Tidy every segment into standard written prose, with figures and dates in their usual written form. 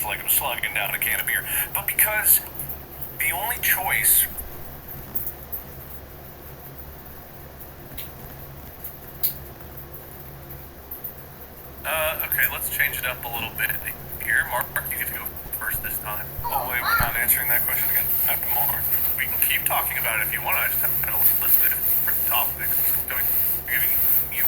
like I'm slugging down a can of beer, but because the only choice... Okay, let's change it up a little bit here. Mark, you get to go first this time. Oh, wait, we're not answering that question again. Mark, we can keep talking about it if you want. I just have to list it for topics. Giving you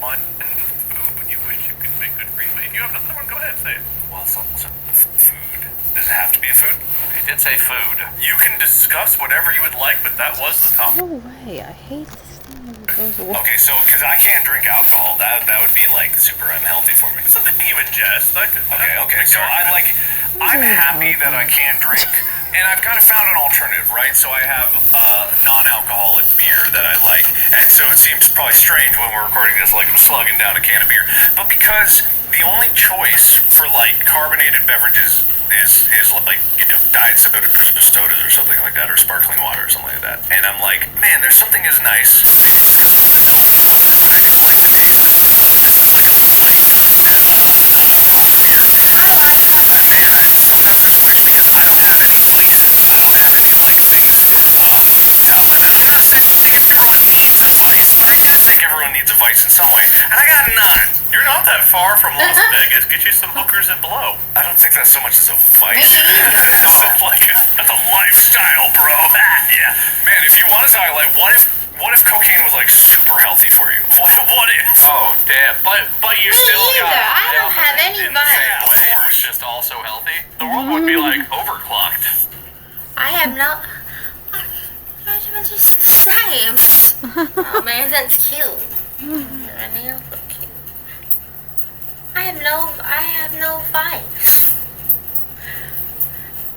one food you wish you could make good for you. If you have another one, go ahead and say it. Well, it's also food. Does it have to be a food? It did say food. You can discuss whatever you would like, but that was the topic. Go away. I hate this thing that goes away. Okay, so because I can't drink alcohol, that would be like super unhealthy for me. It's something you ingest. Okay. So I'm happy that I can drink, and I've kind of found an alternative, right? So I have non-alcoholic beer that I like, and so it seems probably strange when we're recording this, like I'm slugging down a can of beer. But because the only choice for like carbonated beverages is like diet sodas or something like that, or sparkling water or something like that, and I'm like, man, there's something as nice. Everyone needs a vice in some way, and I got none. You're not that far from Las Vegas. Get you some hookers and blow. I don't think that's so much as a vice. That's a lifestyle, bro. Yeah. Man, if you want a highlight, what if cocaine was like super healthy for you? What if? Oh, damn. But you still got... I don't have any vice. Yeah, but it was just also healthy. The world would be like overclocked. I have no... It's just the same. Oh man, that's cute. That's so cute. I have no vice.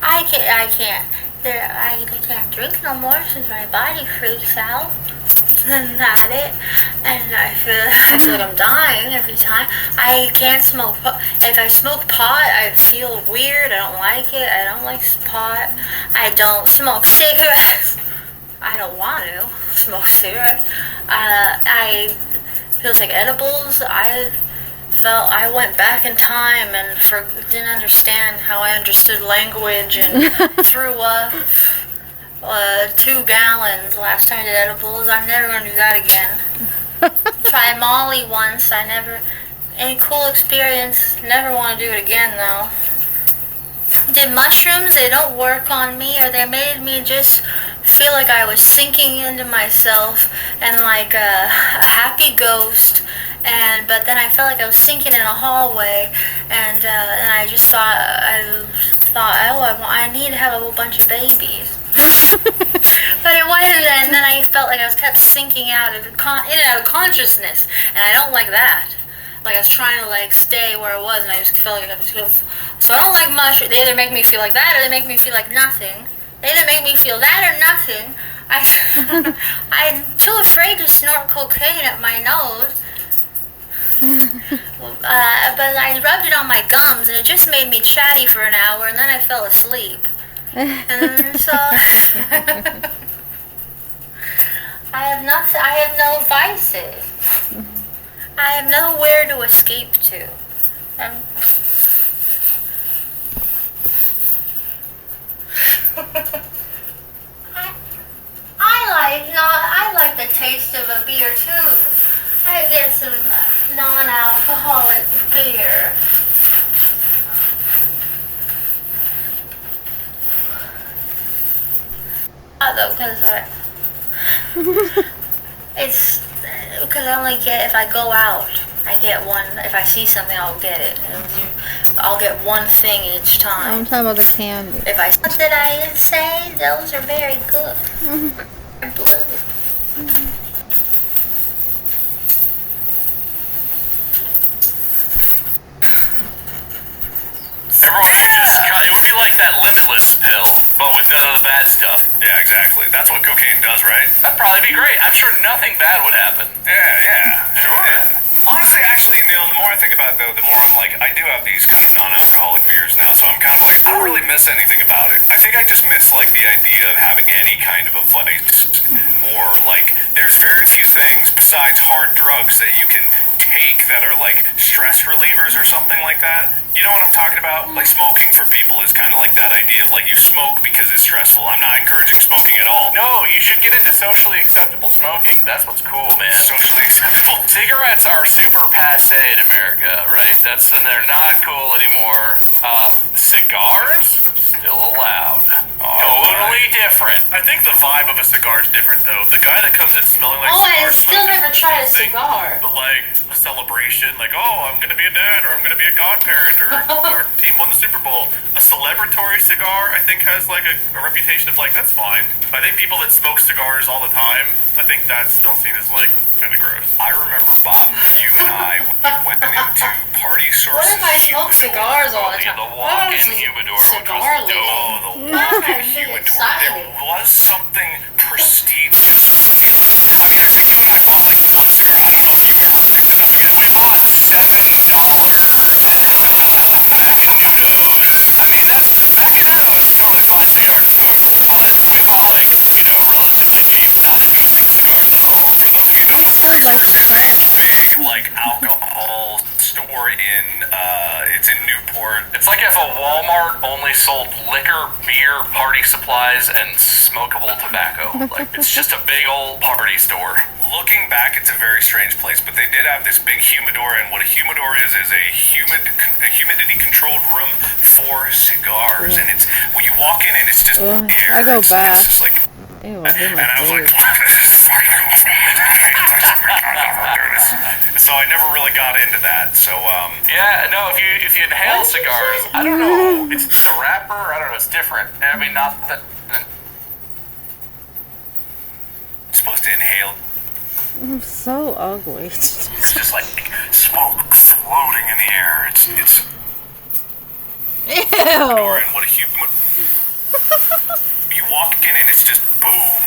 I can't drink no more since my body freaks out. And that it, and I feel like I'm dying every time. I can't smoke pot. If I smoke pot, I feel weird. I don't like it. I don't like pot. I don't smoke cigarettes. I don't want to smoke cigarettes. I feel like edibles. I went back in time and didn't understand how I understood language and threw up 2 gallons last time I did edibles. I'm never going to do that again. Tried Molly once. Any cool experience. Never want to do it again though. Did mushrooms, they don't work on me, or they made me just feel like I was sinking into myself and like a happy ghost, but then I felt like I was sinking in a hallway, and I just thought, I need to have a whole bunch of babies. But it wasn't, and then I felt like I was kept sinking in and out of consciousness, and I don't like that. Like I was trying to like stay where I was, and I just felt like I was going. So I don't like mushrooms. They either make me feel like that, or they make me feel like nothing. They either make me feel that or nothing. I'm too afraid to snort cocaine up my nose. But I rubbed it on my gums, and it just made me chatty for an hour, and then I fell asleep. And so I have no vices. I have nowhere to escape to. I like the taste of a beer too. I get some non-alcoholic beer. Although, because I only get, if I go out, I get one. If I see something, I'll get it. I'll get one thing each time. I'm talking about the candy. What did I say? Those are very good. They're blue. It would be like that Limitless pill, but with none of the bad stuff. Yeah, exactly. That's what cocaine does, right? That'd probably be great. I'm sure nothing bad would happen. Yeah. Sure. Yeah. Honestly, actually, the more I think about it, though, the more I'm like, I do have these kind of non-alcoholic beers now, so I'm kind of like, I don't really miss anything about it. I think I just miss, like, the idea of having any kind of a vice more. Like, there's very few things besides hard drugs that you can take other like stress relievers or something like that. You know what I'm talking about? Like smoking for people is kind of like that idea of like you smoke because it's stressful. I'm not encouraging smoking at all. No, you should get into socially acceptable smoking. That's what's cool, man. Socially acceptable. Cigarettes are super passe in America, right? They're not cool anymore. Cigars? Still allowed. Totally different. I think the vibe of a cigar is different though. The guy that comes in smelling like Oh, I cigar still smoke never tried a something, cigar. But like a celebration, like I'm gonna be a dad or I'm gonna be a godparent or our team won the Super Bowl. A celebratory cigar, I think, has like a reputation of like that's fine. I think people that smoke cigars all the time, I think that's still seen as like kind of gross. I remember Bob, you and I went into Party Sources. What if I smoke cigars all the time? The walk-in humidor, which was Cigar lady. dope. The Why am walk-in I humidor. excited? There was something pristine. I mean, I think you and I bought like one cigar. I don't know if you remember. They said nothing else. We bought a $7 Menudo. I mean, that Menudo is a totally fine cigar to smoke, but we bought like, relatively cheap, not interesting cigars at all. For those of you who don't know, Sounds like your friend. big like alcohol store in it's in Newport. It's like if a Walmart only sold liquor, beer, party supplies, and smokable tobacco. Like, it's just a big old party store. Looking back, it's a very strange place, but they did have this big humidor, and what a humidor is a humidity-controlled room for cigars, and it's when you walk in and it's just air. I go back. It's just like, Ew, I hate and I was like, my this is fucking awesome. So I never really got into that. So Yeah, no, if you inhale cigars, I don't know. It's the wrapper. I don't know. It's different. I mean, not that. supposed to inhale. I'm so ugly. It's just like smoke floating in the air. It's Ew. and what a human. You walk in and it's just boom,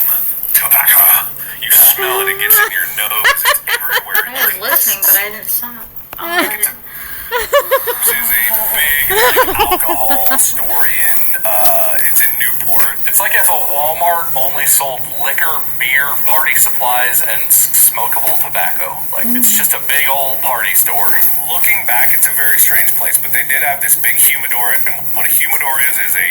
tobacco. You smell it. It gets in your nose. It's everywhere. I was listening, but I didn't stop. This is a big alcohol store it's in Newport. It's like if a Walmart only sold liquor, beer, party supplies, and smokable tobacco. Like, it's just a big old party store. Looking back, it's a very strange place, but they did have this big humidor, and what a humidor is a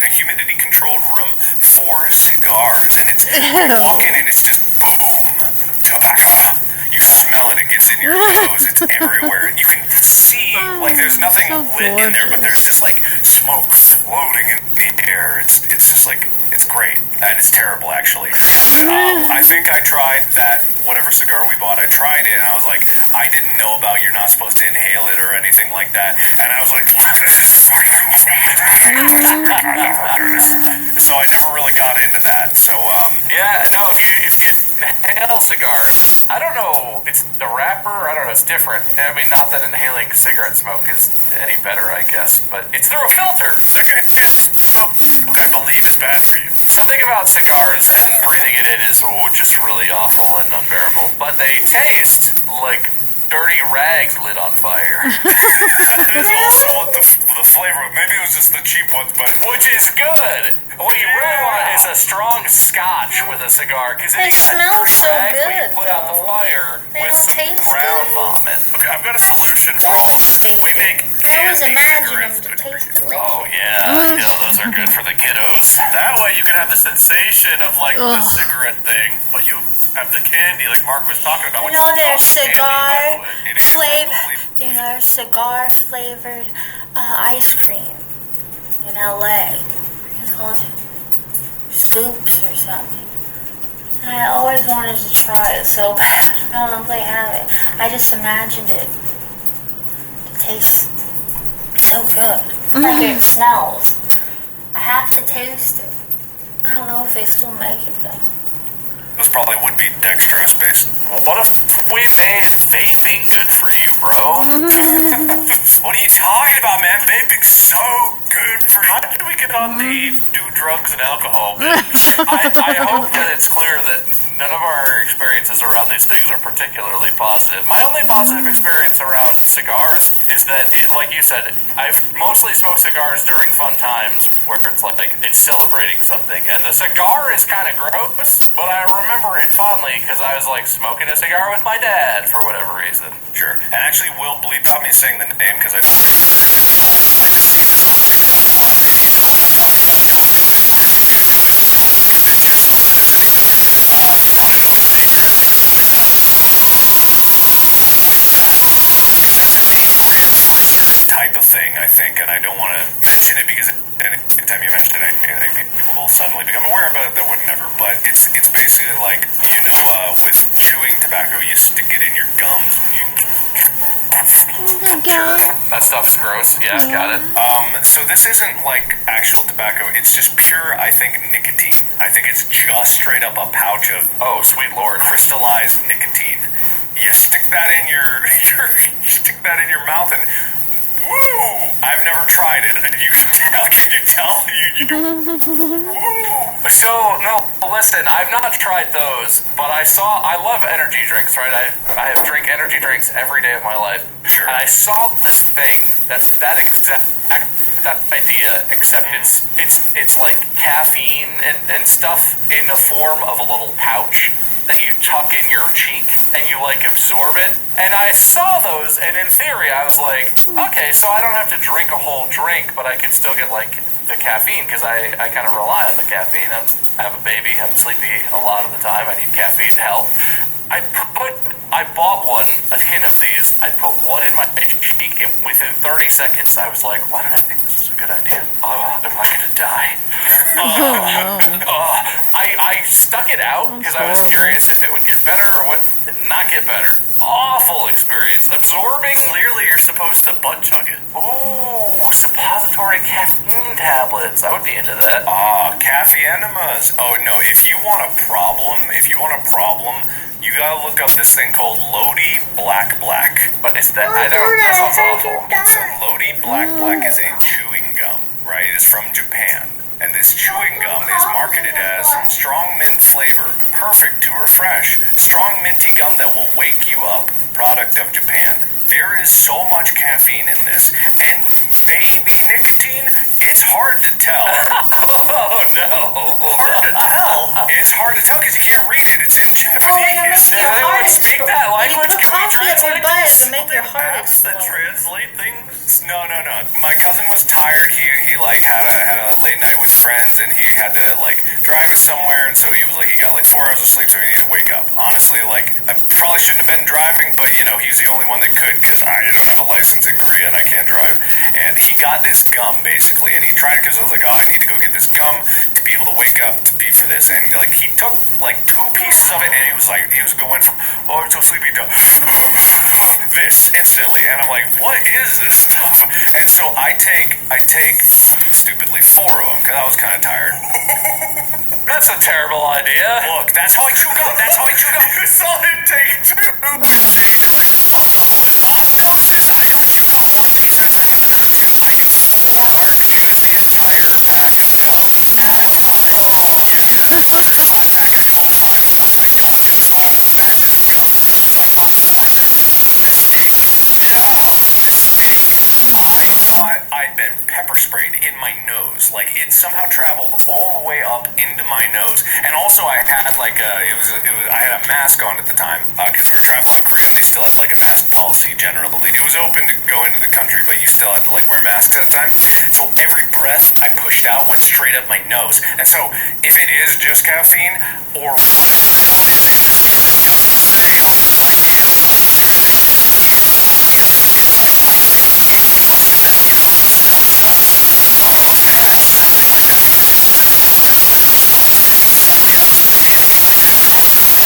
humidity-controlled room for cigars. And you walk in and it's just boom, tobacco. You smell it, it gets in your nose, it's everywhere, and you can see, like, there's nothing so lit in there, but gorgeous. there's just, like, smoke floating in the air. It's just, like, it's great. It's terrible, actually. I think I tried that, whatever cigar we bought, I tried it, and I was like, I didn't know about you're not supposed to inhale it or anything like that, and I was like, this is fucking awesome. So I never really got into that, so, Yeah, no, if you inhale cigars, I don't know, it's the wrapper, I don't know, it's different. I mean, not that inhaling cigarette smoke is any better, I guess, but it's through a filter. I believe it's bad for you. Something about cigars and breathing it in is just really awful and unbearable. But they taste like dirty rags lit on fire. That is also what the flavor of. Maybe it was just the cheap ones, but Which is good. What you really want is a strong scotch with a cigar, because then They you got smell dirty so rags when you good, put out the though. fire They with don't some taste brown good. vomit. okay, I've got a solution for all of this. We make I always candy imagine them cigarettes. to taste delicious. Oh yeah, those are good for the kiddos. That way you can have the sensation of like the cigarette thing, but you have the candy like Mark was talking about. You which know, is there's candy, by the way. It is unbelievable. cigar flavored ice cream in LA. It's called Scoops or something. And I always wanted to try it so bad. I don't know if they have it. I just imagined it to taste so good. Like it smells. I have to taste it. I don't know if they still make it though. Those probably would be dextrose based. What if we made vaping good for you, bro? What are you talking about, man? Vaping's so good for you. How did we get on the do drugs and alcohol bit? I hope that it's clear that none of our experiences around these things are particularly positive. My only positive experience around cigars is that, like you said, I've mostly smoked cigars during fun times where it's like it's celebrating something. And the cigar is kind of gross, but I remember it fondly because I was like smoking smoking a cigar with my dad for whatever reason. Sure. And actually, Will, bleep out me saying the name because I. Type of thing, I think, and I don't want to mention it because anytime you mention it, I think people will suddenly become aware about it that would never. But it's basically like, with chewing tobacco, you stick it in your gums and you. Sure. That stuff's gross. Yeah, got it. So this isn't like actual tobacco. It's just pure, I think, nicotine. I think it's just straight up a pouch of Sweet Lord. crystallized nicotine. You stick that in your mouth and. Woo! I've never tried it. How can you tell? You do. Woo! So, no, listen, I've not tried those, but I love energy drinks, right? I have drink energy drinks every day of my life. Sure. And I saw this thing that's that exact idea, except it's like caffeine and stuff in the form of a little pouch that you tuck in your cheek and you like absorb it. And I saw those, and in theory I was like, okay, so I don't have to drink a whole drink, but I could still get like the caffeine because I kind of rely on the caffeine. I have a baby, I'm sleepy a lot of the time, I need caffeine to help. I bought a tin of these. I put one in my cheek, and within 30 seconds I was like, why did I think this was a good idea? Am I gonna die? I stuck it out because I was curious if it would get better or would not get better. Awful experience. Absorbing. Clearly, you're supposed to butt chug it. Ooh, suppository caffeine tablets. I would be into that. Caffeine enemas. Oh no, if you want a problem, you gotta look up this thing called Lodi Black Black. What is that? I don't. That sounds awful. So Lodi Black Black is a chewing gum, right? It's from Japan. And this chewing gum is marketed as strong mint flavor, perfect to refresh, strong minty gum that will wake you up, product of Japan. There is so much caffeine in this, and maybe nicotine, it's hard to tell. Oh no. Hard to tell? It's hard to tell because you can't read it. It's in Japanese. Your heart Speak that language. Put Can you coffee up your translate butt this? to make your heart Apps that explode. translate things? No. My cousin was tired. He like had a late night with friends, and he had to like drive us somewhere, and so he was like, he got like 4 hours of sleep, so he needed to wake up. Honestly, like I probably shouldn't have been driving, but he's the only one that could because I don't have a license in Korea and I can't drive. And he got this gum basically, and he tried it because I was like, I need to go get this gum to be able to wake up to be for this. And like he took like 2 pieces of it, and he was going from I'm so sleepy to this instantly, and I'm like, what is this stuff? And so I take stupidly 4 of them because I was kind of tired. That's a terrible idea. Look, that's how I chew gum. You saw him take 2. He's like, osmosis. I don't chew gum 1 piece at a time with another tube. I do 4 chews the entire pack of gum at a time. Yeah. Flat pack, I do all 5 of them. So I consume so massive gum. So I got 4 of them. Mistake. I thought I'd been pepper sprayed in my nose. Like it somehow traveled all the way up into my nose. And also I had like I had a mask on at the time because we were traveling in Korea and they still had like a mask policy generally. It was open to go into the country, but you still had to like wear masks at the time. So every breath I pushed out went straight up my nose. And so if it is just caffeine or what the hell is in this gum,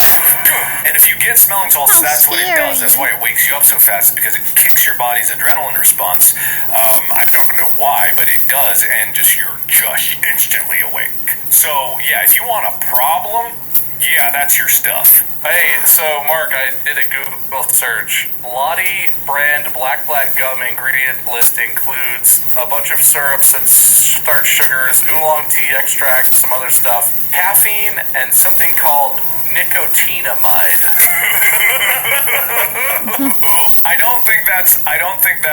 I have no idea. And if you get smelling salts, that's what it does. That's why it wakes you up so fast, because it kicks your body's adrenaline response. I don't know why, but it does, and you're just instantly awake. So yeah, if you want a problem, yeah, that's your stuff. Hey, so Mark, I did a Google search. Lodi brand Black gum ingredient list includes a bunch of syrups and starch sugars, oolong tea extract, some other stuff, caffeine, and something called nicotinamide. I don't think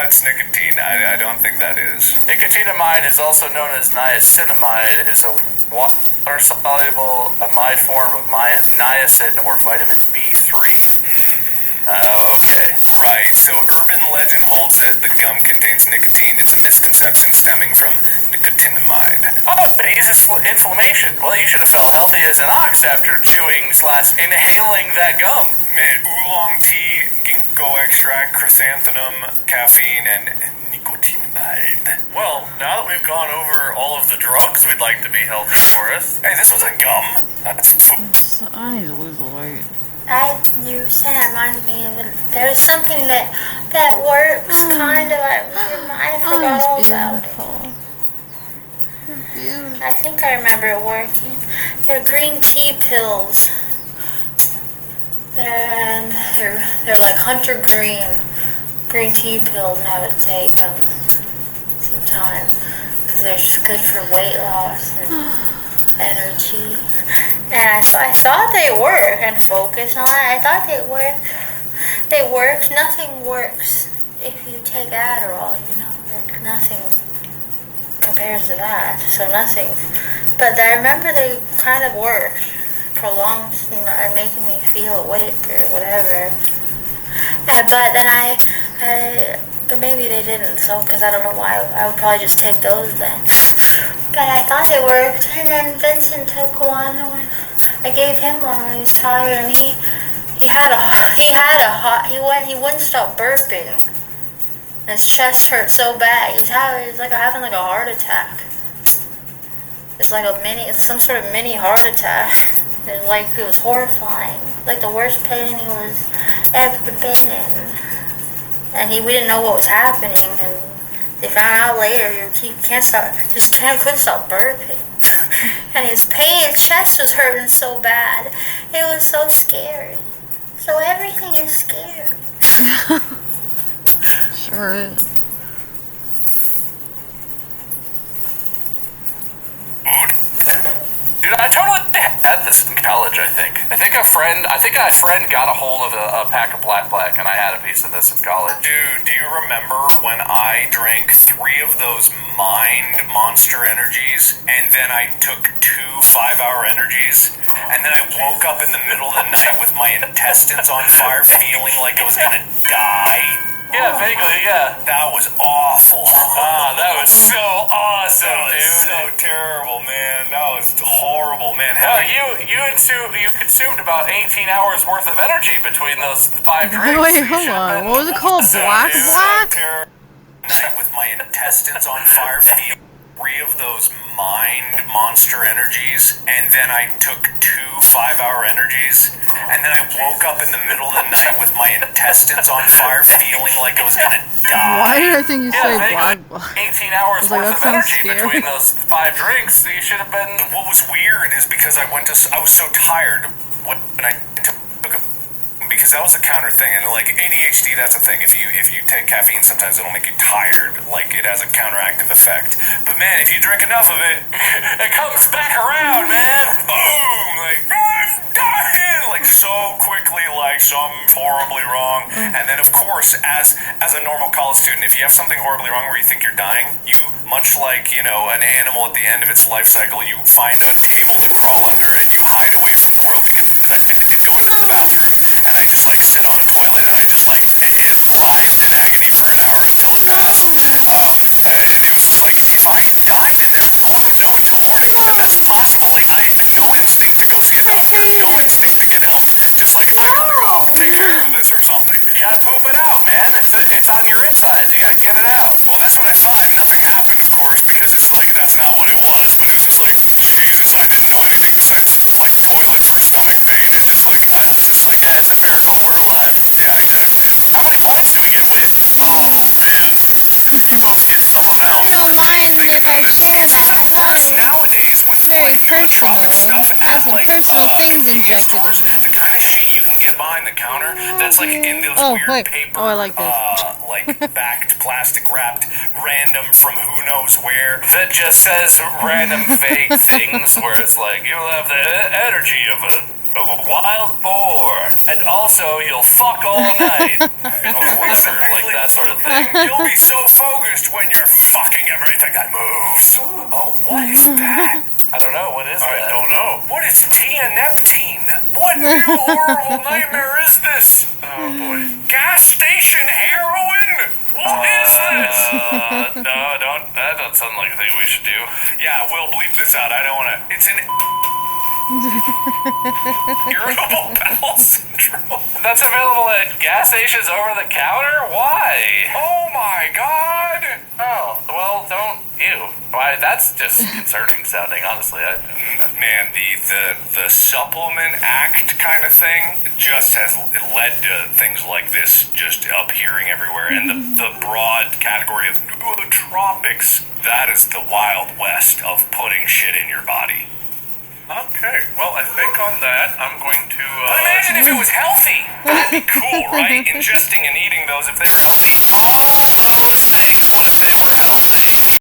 that's nicotine. I don't think that is. Nicotinamide is also known as niacinamide. It's a water-soluble amide form of niacin or vitamin B3. Oh, okay. Right. So urban legend holds that gum contains nicotine is a misconception stemming from nicotinamide. Oh, it eases inflammation. Well, you should have felt healthy as an ox after chewing / inhaling that gum. Man, oolong tea, ginkgo extract, chrysanthemum, caffeine, and nicotinamide. Well, now that we've gone over all of the drugs we'd like to be healthy for us. Hey, this was a gum. That's I need to lose the weight. You saying that reminds me of there's something that works kind of. I forgot all Oh, about it. it's beautiful. It's beautiful. I think I remember it working. They're green tea pills. They're like hunter green tea pills, and I would take them sometimes because they're just good for weight loss and energy. And I thought they work, and focus on it. I thought they work. They work. Nothing works if you take Adderall. You know that nothing compares to that. So nothing. But I remember they kind of worked. Prolonged and making me feel awake or whatever. But then but maybe they didn't. So because I don't know why, I would probably just take those then. But I thought they worked. And then Vincent took one. I gave him one when he was tired, and he wouldn't stop burping. His chest hurt so bad. He was like having like a heart attack. It's like some sort of mini heart attack. It was horrifying. Like the worst pain he was ever been in. And we didn't know what was happening, and they found out later he couldn't stop burping. And his chest was hurting so bad. It was so scary. So everything is scary. Sure is. Dude, I totally had this in college, I think. I think a friend got a hold of a pack of Black, and I had a piece of this in college. Dude, do you remember when I drank 3 of those Mind Monster energies, and then I took 2 5-hour energies, and then I woke up in the middle of the night with my intestines on fire, feeling like I was gonna die? Yeah, vaguely, yeah. That was awful. That was so awesome, That was dude. so terrible, man. That was horrible, man. No, you consumed about 18 hours worth of energy between those 5 drinks. Wait, hold on. What was it called? Black? Night with my intestines on fire, feeling 3 of those Mind Monster energies, and then I took 2 5-hour energies, and then I woke up in the middle of the night with my intestines on fire, feeling like I was gonna die. Why did I think you said vaguely. black? 18 hours like, worth that of sounds energy scary. between those 5 drinks. You should have been. What was weird is because I was so tired when I took a, because that was a counter thing, and like ADHD, that's a thing. If you take caffeine, sometimes it'll make you tired, like it has a counteractive effect. But man, if you drink enough of it, It comes back around, man. boom, like I'm dying, like so quickly, like something horribly wrong. And then of course, as a normal college student, if you have something horribly wrong where you think you're dying, you, much like, you know, an animal at the end of its life cycle, you find a table to crawl under and you hide away from the world. And I typically go into the bathroom and I just like sit on the toilet and I just like writhed in agony for an hour until it passed. And it was just like, if I died in this, oh no, don't worry, that's possible. Like I had no instinct to go see a doctor, no instinct to get help. Just like I'm gonna go take care of this or something. You gotta poop it out, man. It's on your insides. You gotta get it out. Well, that's what I thought, and nothing happened, of course, because it's like that's not what it was. But it was just like, Jesus, I didn't know anything besides like toilet for stomach pain, and just like I was just like, Yeah, it's a miracle we're alive. yeah, exactly. How many points do we get with? Oh man, You must get some I amount. don't mind if I share that. I got a nowadays with very like new personal. drugs, stuff I had at some like personal things convenience injected stores, in me. the kind of shit you can get behind the counter that's like in those Oh, weird wait. paper, Oh, I like this. like backed, plastic wrapped, random from who knows where. That just says random vague things where it's like you'll have the energy of a wild boar, and also you'll fuck all night, or whatever, like that sort of thing. You'll be so focused when you're fucking everything that moves. Oh, what is that? I don't know, what is I that? don't know. What is It's DNFtine. What horrible nightmare is this? Oh boy. Gas station heroin? What is this? No, that don't sound like a thing we should do. Yeah, we'll bleep this out. I don't want to. It's an irritable bowel syndrome. That's available at gas stations over the counter? Why? Oh my god! Oh, well, don't you. Why, that's just concerning sounding, honestly. Man, the supplement act kind of thing just has led to things like this just appearing everywhere. And the broad category of nootropics, that is the Wild West of putting shit in your body. Okay, well, I think on that, I'm going to, But imagine if it was healthy. That'd be cool, right? Ingesting and eating those if they were healthy. all those things, what if they were healthy?